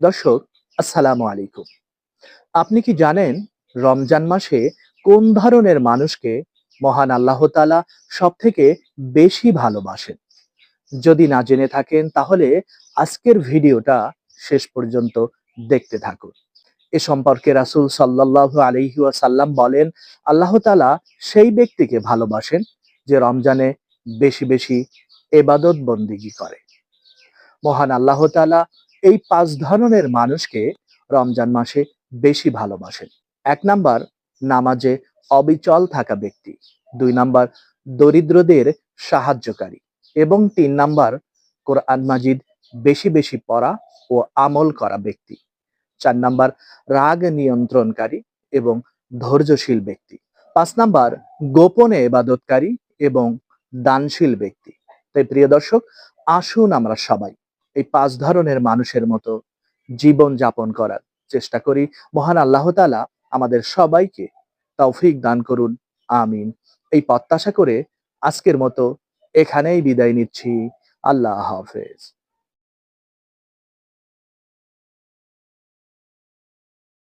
দর্শক, আসসালামু আলাইকুম। আপনি কি জানেন রমজান মাসে কোন ধরনের মানুষকে মহান আল্লাহ তাআলা সব থেকে বেশি ভালোবাসেন? যদি না জেনে থাকেন তাহলে আজকের ভিডিওটা শেষ পর্যন্ত দেখতে থাকুন। এ সম্পর্কে রাসূল সাল্লাল্লাহু আলাইহি ওয়াসাল্লাম বলেন, আল্লাহ তাআলা সেই ব্যক্তিকে ভালোবাসেন যে রমজানে বেশি বেশি ইবাদত বন্দেগী করে। মহান আল্লাহ তাআলা এই ৫ ধরনের মানুষকে রমজান মাসে বেশি ভালোবাসেন। ১ নাম্বার, নামাজে অবিচল থাকা ব্যক্তি। ২ নাম্বার, দরিদ্রদের সাহায্যকারী। এবং ৩ নাম্বার, কোরআন মাজিদ বেশি বেশি পড়া ও আমল করা ব্যক্তি। ৪ নাম্বার, রাগ নিয়ন্ত্রণকারী এবং ধৈর্যশীল ব্যক্তি। ৫ নাম্বার, গোপনে ইবাদতকারী এবং দানশীল ব্যক্তি। তাই প্রিয় দর্শক, আসুন আমরা সবাই এই ৫ ধরনের মানুষের মতো জীবন যাপন করার চেষ্টা করি। মহান আল্লাহ তাআলা আমাদের সবাইকে তৌফিক দান করুন। আমিন। এই প্রত্যাশা করে আজকের মতো এখানেই বিদায় নিচ্ছি। আল্লাহ হাফেজ।